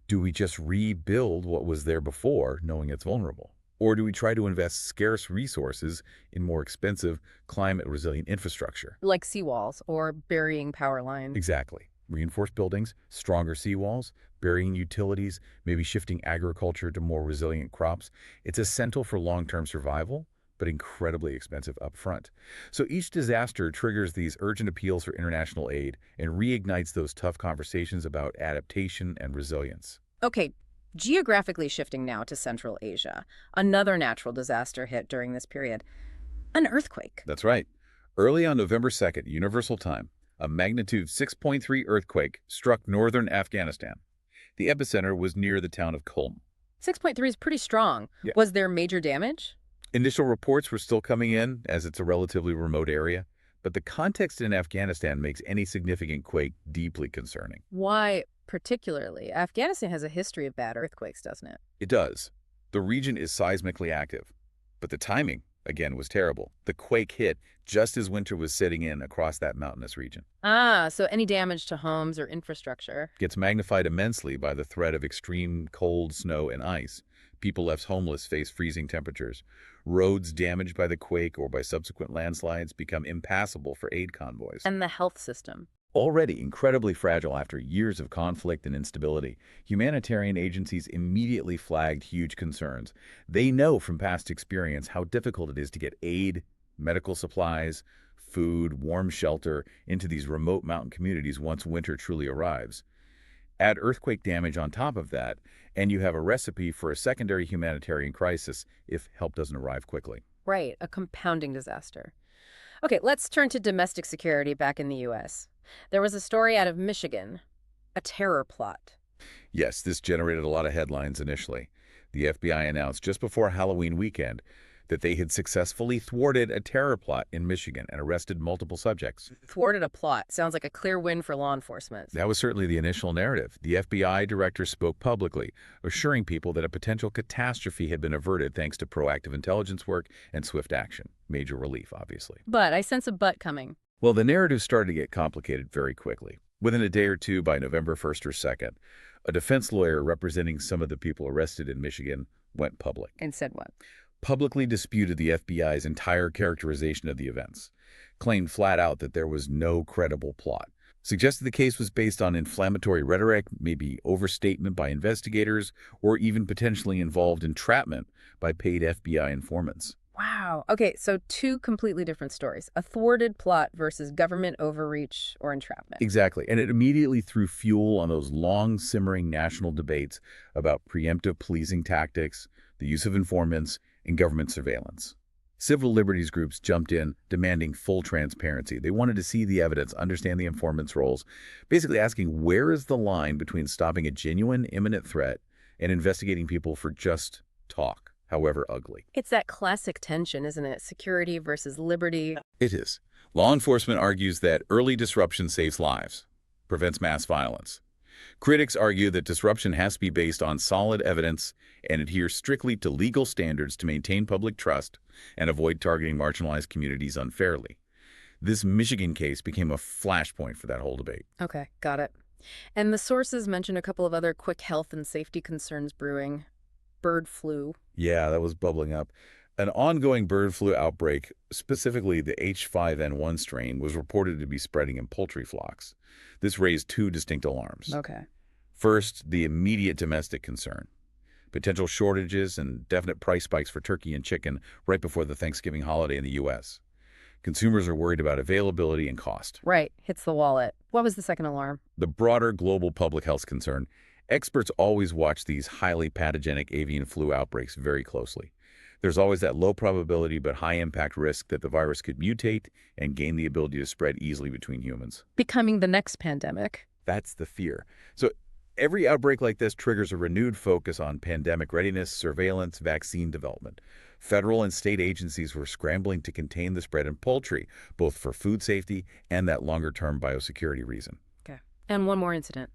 Do we just rebuild what was there before, knowing it's vulnerable? Or do we try to invest scarce resources in more expensive, climate-resilient infrastructure? Like seawalls or burying power lines. Exactly. Reinforced buildings, stronger seawalls, burying utilities, maybe shifting agriculture to more resilient crops. It's essential for long-term survival, but incredibly expensive upfront. So each disaster triggers these urgent appeals for international aid and reignites those tough conversations about adaptation and resilience. Okay, geographically shifting now to Central Asia. Another natural disaster hit during this period. An earthquake. That's right. Early on November 2nd, Universal Time, a magnitude 6.3 earthquake struck northern Afghanistan. The epicenter was near the town of Qom. 6.3 is pretty strong. Yeah. Was there major damage? Initial reports were still coming in, as it's a relatively remote area, but the context in Afghanistan makes any significant quake deeply concerning. Why particularly? Afghanistan has a history of bad earthquakes, doesn't it? It does. The region is seismically active, but the timing, again, was terrible. The quake hit just as winter was setting in across that mountainous region. So any damage to homes or infrastructure? Gets magnified immensely by the threat of extreme cold, snow, and ice. People left homeless face freezing temperatures. Roads damaged by the quake or by subsequent landslides become impassable for aid convoys. And the health system? Already incredibly fragile after years of conflict and instability, humanitarian agencies immediately flagged huge concerns. They know from past experience how difficult it is to get aid, medical supplies, food, warm shelter into these remote mountain communities once winter truly arrives. Add earthquake damage on top of that, and you have a recipe for a secondary humanitarian crisis if help doesn't arrive quickly. Right, a compounding disaster. Okay, let's turn to domestic security back in the U.S. There was a story out of Michigan, a terror plot. Yes, this generated a lot of headlines initially. The FBI announced just before Halloween weekend that they had successfully thwarted a terror plot in Michigan and arrested multiple subjects. Thwarted a plot. Sounds like a clear win for law enforcement. That was certainly the initial narrative. The FBI director spoke publicly, assuring people that a potential catastrophe had been averted thanks to proactive intelligence work and swift action. Major relief, obviously. But I sense a but coming. Well, the narrative started to get complicated very quickly. Within a day or two, by November 1st or 2nd, a defense lawyer representing some of the people arrested in Michigan went public. And said what? Publicly disputed the FBI's entire characterization of the events, claimed flat out that there was no credible plot, suggested the case was based on inflammatory rhetoric, maybe overstatement by investigators, or even potentially involved entrapment by paid FBI informants. Wow. Okay, so two completely different stories. A thwarted plot versus government overreach or entrapment. Exactly, and it immediately threw fuel on those long simmering national debates about preemptive policing tactics, the use of informants, and government surveillance. Civil liberties groups jumped in, demanding full transparency. They wanted to see the evidence, understand the informants' roles, basically asking where is the line between stopping a genuine, imminent threat and investigating people for just talk, however ugly. It's that classic tension, isn't it? Security versus liberty. It is. Law enforcement argues that early disruption saves lives, prevents mass violence. Critics argue that disruption has to be based on solid evidence and adhere strictly to legal standards to maintain public trust and avoid targeting marginalized communities unfairly. This Michigan case became a flashpoint for that whole debate. Okay, got it. And the sources mention a couple of other quick health and safety concerns brewing. Bird flu. Yeah, that was bubbling up. An ongoing bird flu outbreak, specifically the H5N1 strain, was reported to be spreading in poultry flocks. This raised two distinct alarms. Okay. First, the immediate domestic concern. Potential shortages and definite price spikes for turkey and chicken right before the Thanksgiving holiday in the U.S. Consumers are worried about availability and cost. Right, hits the wallet. What was the second alarm? The broader global public health concern. Experts always watch these highly pathogenic avian flu outbreaks very closely. There's always that low probability but high impact risk that the virus could mutate and gain the ability to spread easily between humans. Becoming the next pandemic. That's the fear. So every outbreak like this triggers a renewed focus on pandemic readiness, surveillance, vaccine development. Federal and state agencies were scrambling to contain the spread in poultry, both for food safety and that longer-term biosecurity reason. Okay. And one more incident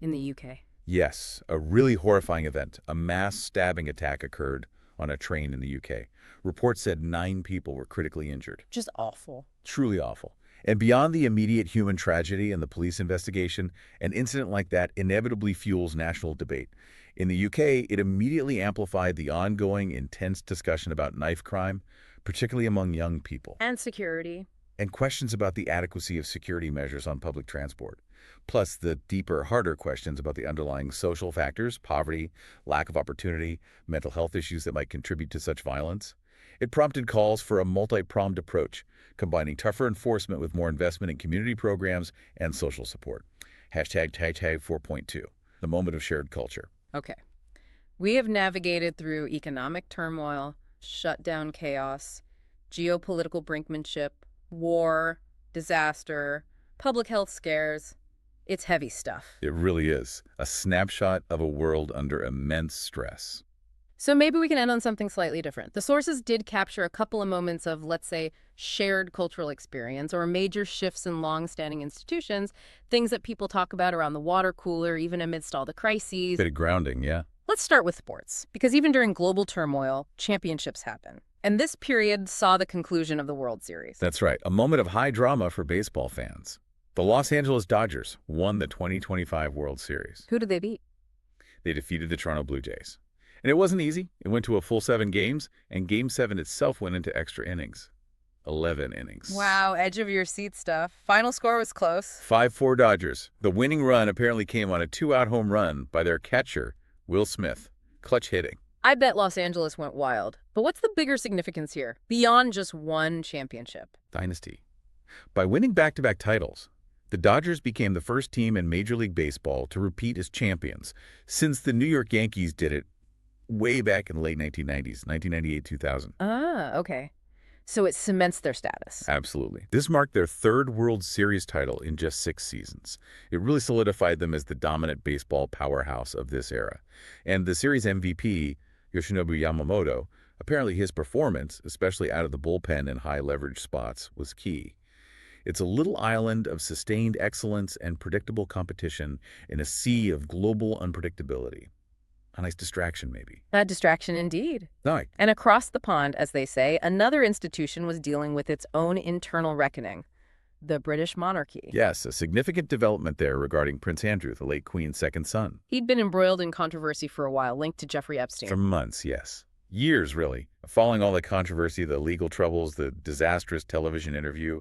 in the UK. Yes, a really horrifying event. A mass stabbing attack occurred on a train in the UK. Reports said 9 people were critically injured. Just awful. Truly awful. And beyond the immediate human tragedy and the police investigation, an incident like that inevitably fuels national debate. In the UK, it immediately amplified the ongoing, intense discussion about knife crime, particularly among young people, And security. and questions about the adequacy of security measures on public transport. Plus the deeper, harder questions about the underlying social factors, poverty, lack of opportunity, mental health issues that might contribute to such violence. It prompted calls for a multi-pronged approach, combining tougher enforcement with more investment in community programs and social support. Hashtag 4.2, the moment of shared culture. Okay. We have navigated through economic turmoil, shutdown chaos, geopolitical brinkmanship, war, disaster, public health scares. It's heavy stuff. It really is a snapshot of a world under immense stress. So maybe we can end on something slightly different. The sources did capture a couple of moments of, let's say, shared cultural experience or major shifts in long-standing institutions, things that people talk about around the water cooler, even amidst all the crises. Bit of grounding, yeah. Let's start with sports, because even during global turmoil, championships happen. And this period saw the conclusion of the World Series. That's right, a moment of high drama for baseball fans. The Los Angeles Dodgers won the 2025 World Series. Who did they beat? They defeated the Toronto Blue Jays. And it wasn't easy. It went to a full 7 games, and Game 7 itself went into extra innings. 11 innings. Wow, edge of your seat stuff. Final score was close. 5-4 Dodgers. The winning run apparently came on a 2-out home run by their catcher, Will Smith. Clutch hitting. I bet Los Angeles went wild. But what's the bigger significance here, beyond just one championship? Dynasty. By winning back-to-back titles, the Dodgers became the first team in Major League Baseball to repeat as champions, since the New York Yankees did it way back in the late 1990s, 1998-2000. Ah, okay. So it cements their status. Absolutely. This marked their 3rd World Series title in just 6 seasons. It really solidified them as the dominant baseball powerhouse of this era. And the series MVP, Yoshinobu Yamamoto, apparently his performance, especially out of the bullpen in high-leverage spots, was key. It's a little island of sustained excellence and predictable competition in a sea of global unpredictability. A nice distraction, maybe. A distraction indeed. Right. And across the pond, as they say, another institution was dealing with its own internal reckoning, the British monarchy. Yes, a significant development there regarding Prince Andrew, the late Queen's second son. He'd been embroiled in controversy for a while, linked to Jeffrey Epstein. For months, yes. Years, really. Following all the controversy, the legal troubles, the disastrous television interview.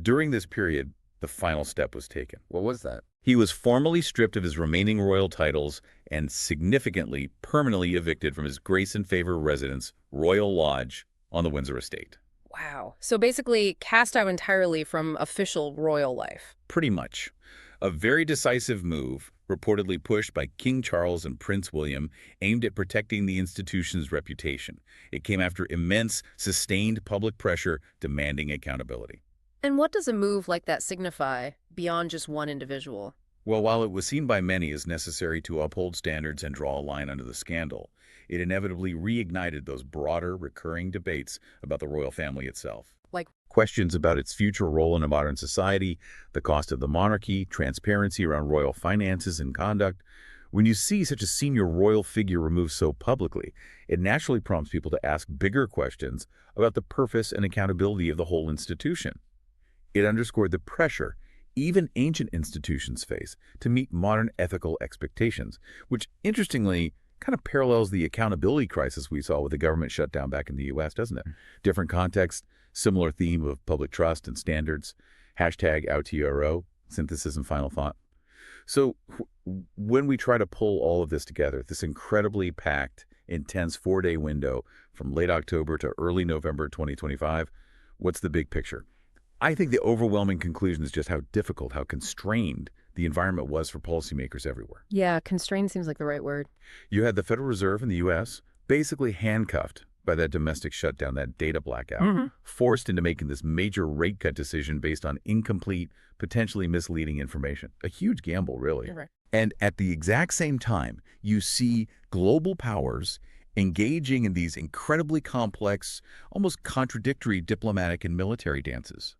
During this period, the final step was taken. What was that? He was formally stripped of his remaining royal titles and significantly, permanently evicted from his grace and favor residence, Royal Lodge, on the Windsor estate. Wow. So basically cast out entirely from official royal life. Pretty much. A very decisive move, reportedly pushed by King Charles and Prince William, aimed at protecting the institution's reputation. It came after immense, sustained public pressure demanding accountability. And what does a move like that signify beyond just one individual? Well, while it was seen by many as necessary to uphold standards and draw a line under the scandal, it inevitably reignited those broader, recurring debates about the royal family itself. Like Questions about its future role in a modern society, the cost of the monarchy, transparency around royal finances and conduct. When you see such a senior royal figure removed so publicly, it naturally prompts people to ask bigger questions about the purpose and accountability of the whole institution. It underscored the pressure even ancient institutions face to meet modern ethical expectations, which, interestingly, kind of parallels the accountability crisis we saw with the government shutdown back in the U.S., doesn't it? Different context, similar theme of public trust and standards, hashtag #OutTRO, synthesis and final thought. So when we try to pull all of this together, this incredibly packed, intense 4-day window from late October to early November 2025, what's the big picture? I think the overwhelming conclusion is just how difficult, how constrained the environment was for policymakers everywhere. Yeah, constrained seems like the right word. You had the Federal Reserve in the U.S. basically handcuffed by that domestic shutdown, that data blackout, forced into making this major rate cut decision based on incomplete, potentially misleading information. A huge gamble, really. You're right. And at the exact same time, you see global powers engaging in these incredibly complex, almost contradictory diplomatic and military dances.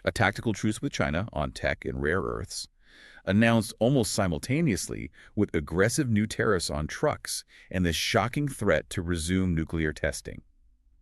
A tactical truce with China on tech and rare earths, announced almost simultaneously with aggressive new tariffs on trucks and the shocking threat to resume nuclear testing.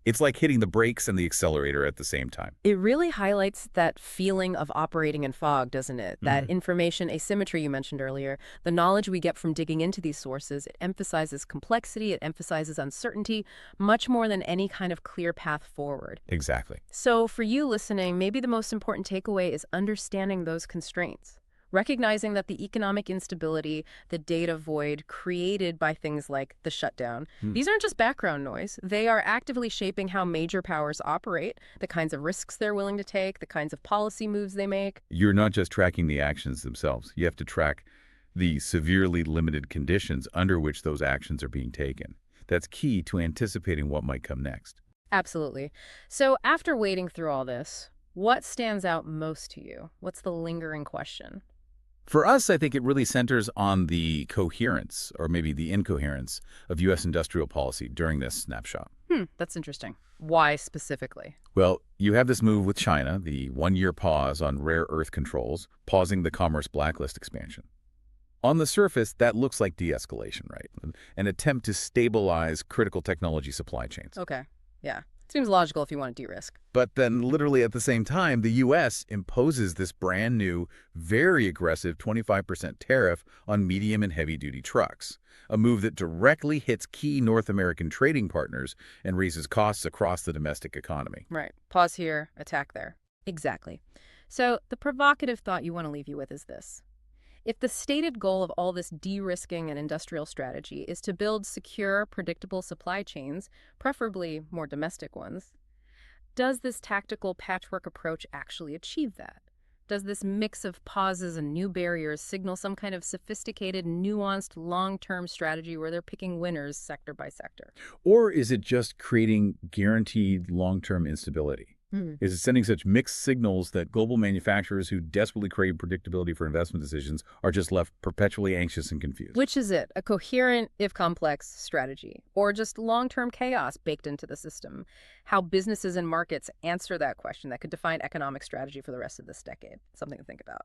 It's like hitting the brakes and the accelerator at the same time. It really highlights that feeling of operating in fog, doesn't it? That information asymmetry you mentioned earlier, the knowledge we get from digging into these sources, it emphasizes complexity, it emphasizes uncertainty, much more than any kind of clear path forward. Exactly. So for you listening, maybe the most important takeaway is understanding those constraints. Recognizing that the economic instability, the data void created by things like the shutdown, these aren't just background noise. They are actively shaping how major powers operate, the kinds of risks they're willing to take, the kinds of policy moves they make. You're not just tracking the actions themselves. You have to track the severely limited conditions under which those actions are being taken. That's key to anticipating what might come next. Absolutely. So after wading through all this, what stands out most to you? What's the lingering question? For us, I think it really centers on the coherence, or maybe the incoherence, of U.S. industrial policy during this snapshot. That's interesting. Why specifically? Well, you have this move with China, the one-year pause on rare earth controls, pausing the commerce blacklist expansion. On the surface, that looks like de-escalation, right? An attempt to stabilize critical technology supply chains. Okay. Yeah. Seems logical if you want to de-risk. But then literally at the same time, the U.S. imposes this brand new, very aggressive 25% tariff on medium and heavy-duty trucks, a move that directly hits key North American trading partners and raises costs across the domestic economy. Right. Pause here, attack there. Exactly. So the provocative thought you want to leave you with is this. If the stated goal of all this de-risking and industrial strategy is to build secure, predictable supply chains, preferably more domestic ones, does this tactical patchwork approach actually achieve that? Does this mix of pauses and new barriers signal some kind of sophisticated, nuanced, long-term strategy where they're picking winners sector by sector? Or is it just creating guaranteed long-term instability? Is it sending such mixed signals that global manufacturers who desperately crave predictability for investment decisions are just left perpetually anxious and confused? Which is it? A coherent, if complex, strategy? Or just long-term chaos baked into the system? How businesses and markets answer that question that could define economic strategy for the rest of this decade. Something to think about.